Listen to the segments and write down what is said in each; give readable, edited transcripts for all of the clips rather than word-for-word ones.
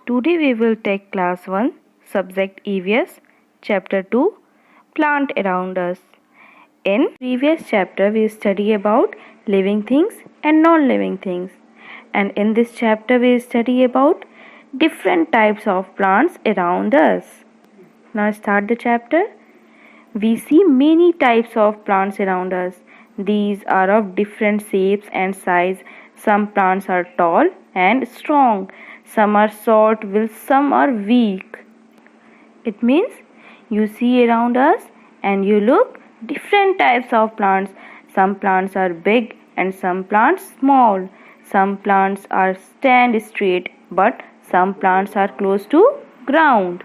Today we will take class 1, subject EVS, chapter 2, plant around us. In previous chapter we study about living things and non-living things. And in this chapter we study about different types of plants around us. Now start the chapter. We see many types of plants around us. These are of different shapes and size. Some plants are tall and strong. Some are short while some are weak. It means you see around us and you look different types of plants. Some plants are big and some plants small. Some plants are stand straight but some plants are close to ground.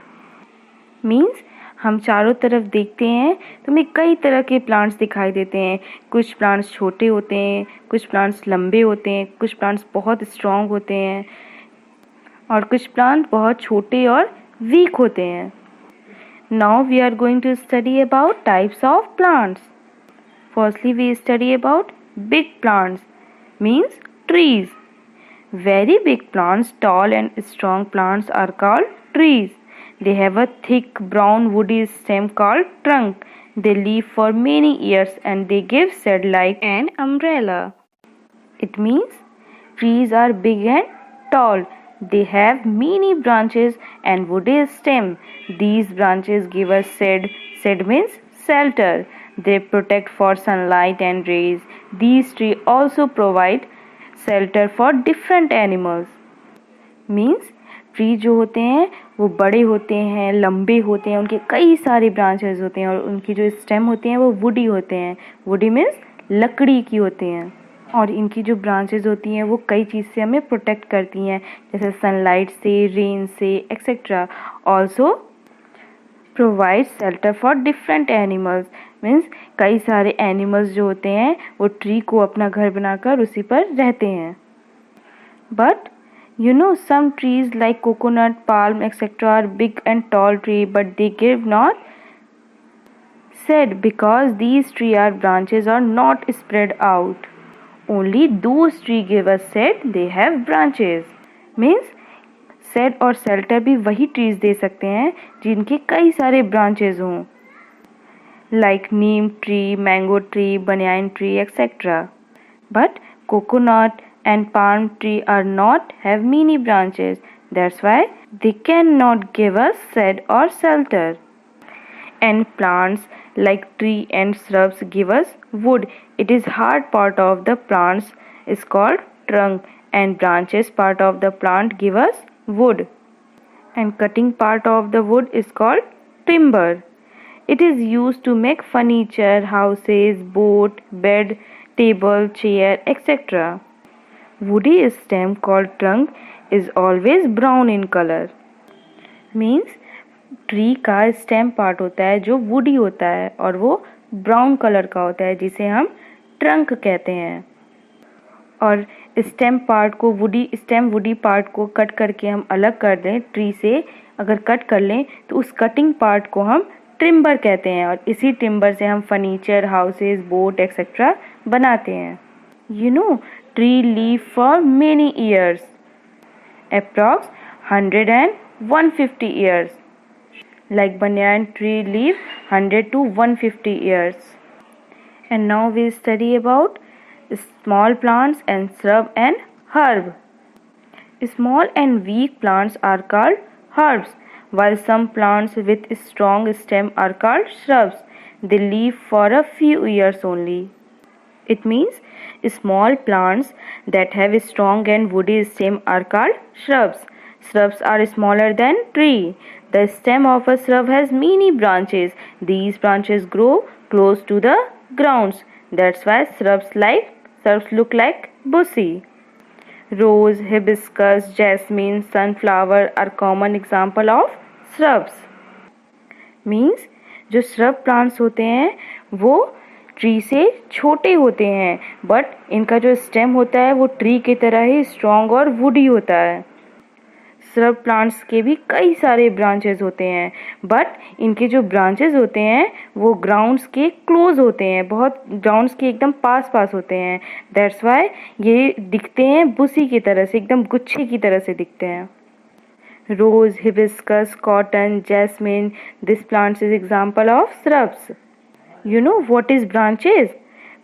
Means हम चारों तरफ देखते हैं तो हमें कई तरह के प्लांट्स दिखाई देते हैं. कुछ प्लांट्स छोटे होते हैं, कुछ प्लांट्स लंबे होते हैं, कुछ प्लांट्स बहुत स्ट्रॉन्ग होते हैं और कुछ प्लांट बहुत छोटे और वीक होते हैं. Now we are going to study about types of plants. Firstly we study about big plants, means trees. Very big plants, tall and strong plants are called trees. They have a thick brown woody stem called trunk. They live for many years and they give shade like an umbrella. It means trees are big and tall. They have many branches and woody stem. These branches give us shade. Shade means shelter. They protect for sunlight and rays. These trees also provide shelter for different animals. Means tree जो होते हैं वो बड़े होते हैं, लंबे होते हैं, उनके कई सारे ब्रांचेस होते हैं और उनकी जो स्टेम होते हैं वो वुडी होते हैं. वुडी मीन्स लकड़ी की होते हैं और इनकी जो ब्रांचेस होती हैं वो कई चीज़ से हमें प्रोटेक्ट करती हैं, जैसे सनलाइट से, रेन से etcetera. Also provide shelter for different animals. Means कई सारे एनिमल्स जो होते हैं वो ट्री को अपना घर बनाकर उसी पर रहते हैं. But you know some trees like coconut, palm, etc. are big and tall tree, but they give not shade because these tree are branches are not spread out. Only those tree give us shade. They have branches. Means shade और shelter भी वही trees दे सकते हैं जिनके कई सारे branches हों, like neem tree, mango tree, banyan tree, etc. But coconut and palm tree are not have many branches. That's why they cannot give us shade or shelter. And plants like tree and shrubs give us wood. It is hard part of the plants is called trunk and branches part of the plant give us wood. And cutting part of the wood is called timber. It is used to make furniture, houses, boat, bed, table, chair, etc. Woody stem called trunk is always brown in color. Means tree का stem part होता है जो woody होता है और वो brown colour का होता है जिसे हम ट्रंक कहते हैं. और स्टेम पार्ट को वुडी पार्ट को कट करके हम अलग कर दें ट्री से, अगर कट कर लें तो उस कटिंग पार्ट को हम टिम्बर कहते हैं और इसी टिम्बर से हम फर्नीचर, हाउसेस, बोट एक्सेट्रा बनाते हैं. You know, tree live for many years, approx 100 and 150 years. Like banyan tree live 100 to 150 years. And now we study about small plants and shrub and herb. Small and weak plants are called herbs, while some plants with strong stem are called shrubs. They live for a few years only. It means small plants that have a strong and woody stem are called shrubs. Shrubs are smaller than tree. The stem of a shrub has many branches. These branches grow close to the grounds. That's why shrubs look like bushy. Rose, hibiscus, jasmine, sunflower are common example of shrubs. Means जो shrub plants होते हैं वो tree से छोटे होते हैं but इनका जो स्टेम होता है वो ट्री की तरह ही स्ट्रॉन्ग और वुडी होता है. श्रब प्लांट्स के भी कई सारे ब्रांचेस होते हैं बट इनके जो ब्रांचेस होते हैं वो ग्राउंड्स के क्लोज होते हैं, बहुत ग्राउंड्स के एकदम पास होते हैं. दैट्स वाई ये दिखते हैं बुशी की तरह से, एकदम गुच्छे की तरह से दिखते हैं. Rose, hibiscus, cotton, jasmine. This plant is example of shrubs. You know what is branches?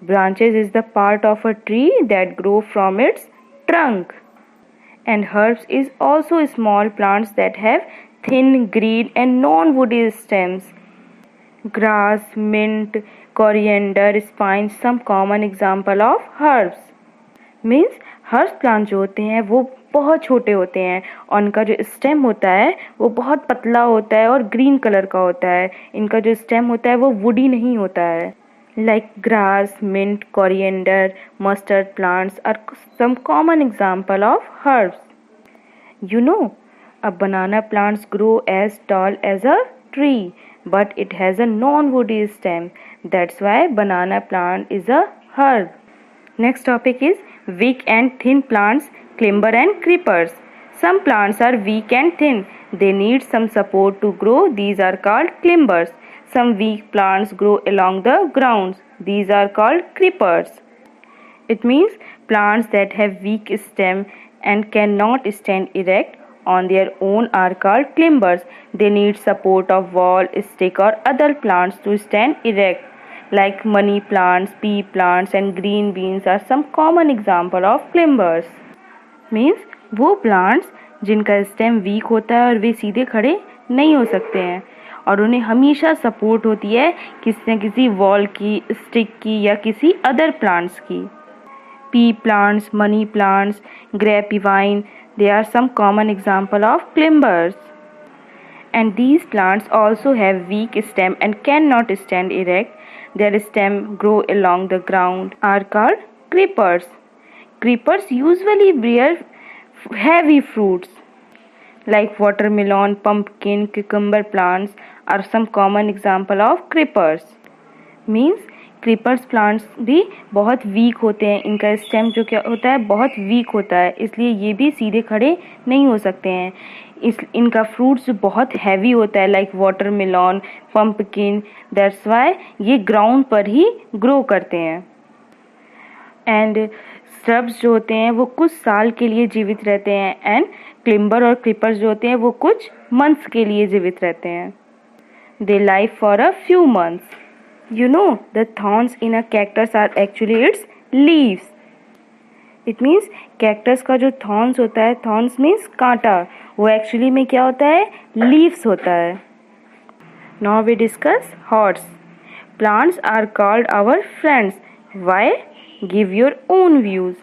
Branches is the part of a tree that grow from its trunk. And herbs is also small plants that have thin, green and non-woody stems. Grass, mint, coriander, spines, some common example of herbs. Means herb plant जो होते हैं वो बहुत छोटे होते हैं और उनका जो स्टेम होता है वो बहुत पतला होता है और ग्रीन कलर का होता है. इनका जो स्टेम होता है वो वुडी नहीं होता है. Like grass, mint, coriander, mustard plants are some common example of herbs. You know, a banana plants grow as tall as a tree, but it has a non-woody stem. That's why banana plant is a herb. Next topic is weak and thin plants, climber and creepers. Some plants are weak and thin. They need some support to grow. These are called climbers. Some weak plants grow along the grounds. These are called creepers. It means plants that have weak stem and cannot stand erect on their own are called climbers. They need support of wall, stick or other plants to stand erect. Like money plants, pea plants and green beans are some common example of climbers. Means वो plants जिनका stem weak होता है और वे सीधे खड़े नहीं हो सकते हैं और उन्हें हमेशा सपोर्ट होती है किसी न किसी वॉल की, स्टिक की या किसी अदर प्लांट्स की. Pea plants, money plants, grapevine, they are some common example of climbers. And these plants also have weak stem and cannot stand erect. Their stem grow along the ground are called creepers. Creepers usually bear heavy fruits. Like watermelon, pumpkin, cucumber plants are some common example of creepers. Means creepers plants भी बहुत week होते हैं. इनका stem जो क्या होता है बहुत वीक होता है, इसलिए ये भी सीधे खड़े नहीं हो सकते हैं. इनका फ्रूट्स बहुत हैवी होता है like watermelon, pumpkin. That's why ये ग्राउंड पर ही ग्रो करते हैं. एंड श्रब्स जो होते हैं वो कुछ साल के लिए जीवित रहते हैं एंड क्लिम्बर और क्रीपर्स जो होते हैं वो कुछ मंथ्स के लिए जीवित रहते हैं. They live for a few months. You know, the thorns in a cactus are actually its leaves. It means cactus का जो thorns होता है, thorns means कांटा, वो actually में क्या होता है, leaves होता है. Now we discuss hordes. Plants are called our friends. Why? Give your own views.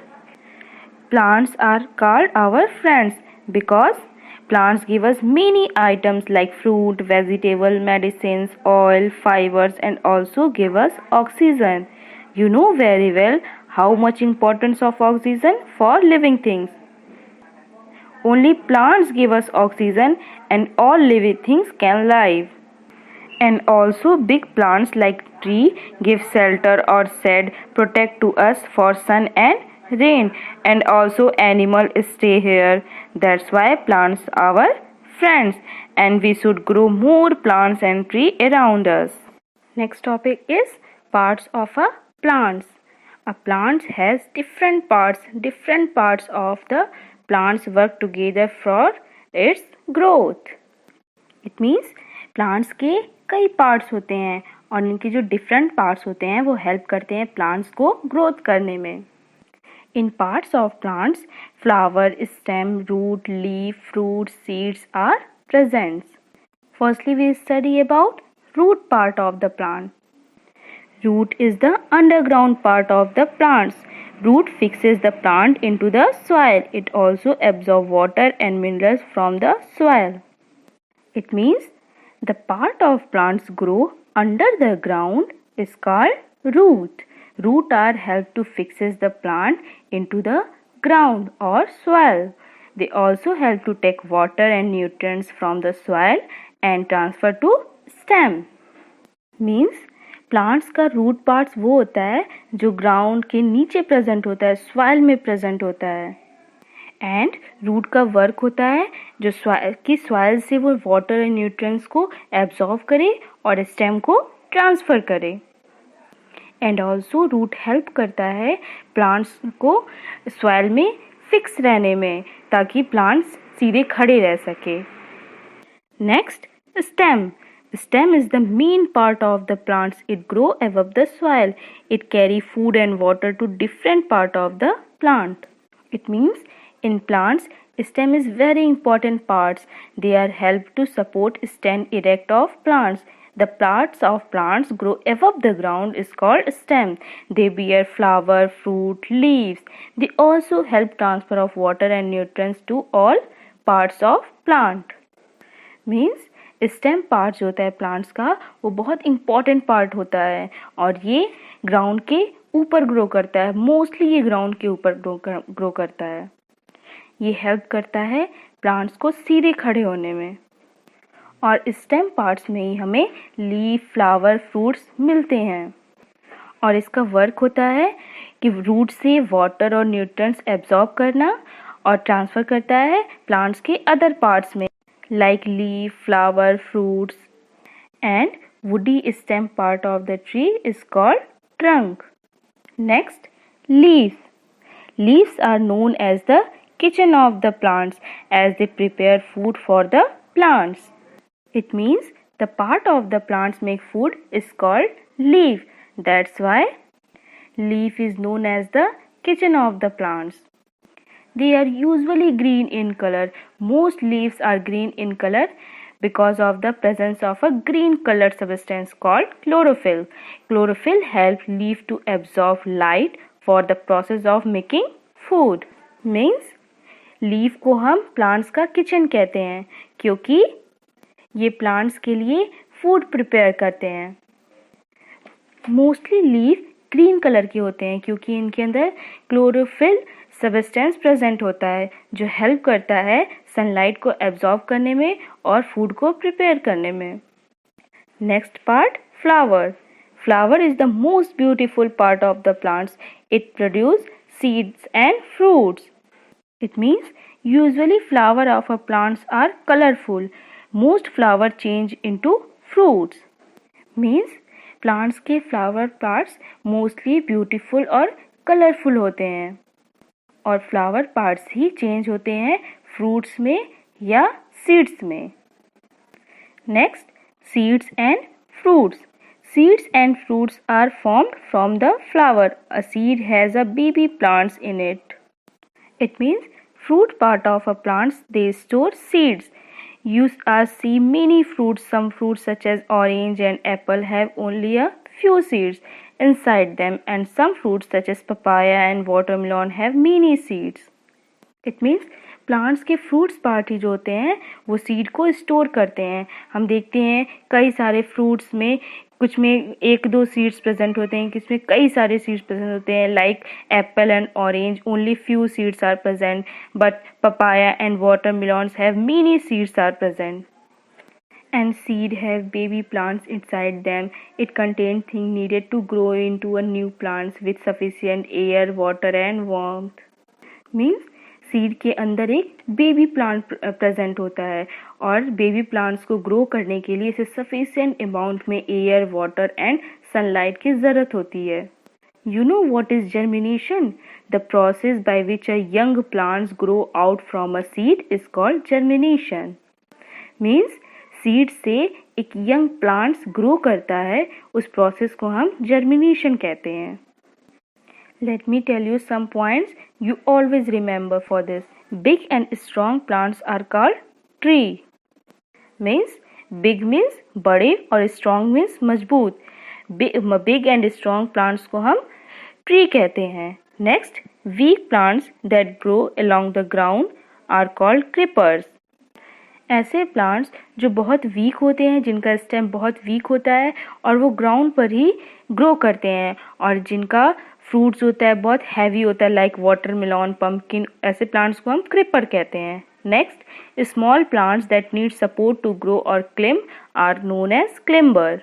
Plants are called our friends because plants give us many items like fruit, vegetable, medicines, oil, fibers and also give us oxygen. You know very well how much importance of oxygen for living things. Only plants give us oxygen and all living things can live. And also big plants like tree give shelter or shade, protect to us for sun and rain, and also animals stay here. That's why plants are our friends and we should grow more plants and trees around us. Next topic is parts of a plant. A plant has different parts. Different parts of the plants work together for its growth. It means plants के कई parts होते हैं और इनके जो different parts होते हैं वो help करते हैं plants को growth करने में. In parts of plants, flower, stem, root, leaf, fruit, seeds are present. Firstly, we study about root part of the plant. Root is the underground part of the plants. Root fixes the plant into the soil. It also absorbs water and minerals from the soil. It means the part of plants grow under the ground is called root. Root are help to fixes the plant into the ground or soil. They also help to take water and nutrients from the soil and transfer to stem. Means plants का root parts वो होता है जो ground के नीचे present होता है, soil में present होता है. And root का work होता है जो soil से वो water and nutrients को absorb करे और stem को transfer करे. एंड ऑल्सो रूट हेल्प करता है प्लांट्स को सॉइल में फिक्स रहने में ताकि प्लांट्स सीधे खड़े रह सके। Next, stem. Stem is the main part of the plants. It grow above the soil. It carry food and water to different part of the plant. It means in plants, stem is very important parts. They are help to support stand erect of plants. The parts of plants grow above the ground is called stem. They bear flower, fruit, leaves. They also help transfer of water and nutrients to all parts of plant. Means stem part जो होता है plants का वो बहुत important part होता है और ये ग्राउंड के ऊपर ग्रो करता है। मोस्टली ये ग्राउंड के ऊपर ग्रो करता है। ये हेल्प करता है प्लांट्स को सीधे खड़े होने में। और स्टेम पार्ट्स में ही हमें लीफ, फ्लावर, फ्रूट्स मिलते हैं। और इसका वर्क होता है कि रूट से वाटर और न्यूट्रिएंट्स एब्जॉर्ब करना और ट्रांसफ़र करता है प्लांट्स के अदर पार्ट्स में, like leaf, flower, fruits, and woody stem part of the tree is called trunk. Next, leaves. Leaves are known as the kitchen of the plants as they prepare food for the plants. It means the part of the plants make food is called leaf. That's why leaf is known as the kitchen of the plants. They are usually green in color. Most leaves are green in color because of the presence of a green colored substance called chlorophyll. Chlorophyll helps leaf to absorb light for the process of making food. Means leaf को हम plants का kitchen कहते हैं क्योंकि ये plants के लिए food prepare करते हैं। Mostly leaf green कलर के होते हैं क्योंकि इनके अंदर chlorophyll सबस्टेंस प्रेजेंट होता है जो हेल्प करता है सनलाइट को एब्जॉर्ब करने में और फूड को प्रिपेयर करने में। Next part, flower. Flower is the most beautiful part of the plants. It produce seeds and fruits. It means usually flower of a plants are colourful. Most flower change into fruits. Means plants के flower parts mostly beautiful और colourful होते हैं और flower parts ही change होते हैं fruits में या seeds में। Next, seeds and fruits. Seeds and fruits are formed from the flower. A seed has a baby plants in it. It means fruit part of a plants, they store seeds. You see many fruits. Some fruits such as orange and apple have only a few seeds inside them, and some fruits such as papaya and watermelon have many seeds. It means plants के fruits part ही जो होते हैं वो seed को store करते हैं। हम देखते हैं कई सारे फ्रूट्स में कुछ में 1-2 सीड्स प्रेजेंट होते हैं, किसमें कई सारे सीड्स प्रेजेंट होते हैं। Like apple and orange only few seeds are present, but papaya and watermelons have many seeds are present. And seed have baby plants inside them. It contains things needed to grow into a new plants with sufficient air, water and warmth. Means seed के अंदर एक baby plant present होता है और baby plants को grow करने के लिए इसे सफिशिएंट अमाउंट में एयर, वाटर एंड सनलाइट की ज़रूरत होती है. You know what is germination? The process by which a young plants grow out from a seed is called germination. Means seed से एक यंग प्लांट्स ग्रो करता है, उस प्रोसेस को हम जर्मिनेशन कहते हैं. Let me tell you some points you always remember for this. Big and strong plants are called tree. Means big means बड़े और strong means मजबूत. Big and strong plants को हम tree कहते हैं. Next, weak plants that grow along the ground are called creepers. ऐसे plants जो बहुत वीक होते हैं, जिनका स्टेम बहुत वीक होता है और वो ग्राउंड पर ही ग्रो करते हैं और जिनका फ्रूट्स होता है बहुत हैवी होता है, लाइक वाटरमेलन, पम्पकिन, ऐसे प्लांट्स को हम क्रीपर कहते हैं. Next, small plants that need support to grow और climb are known as climber.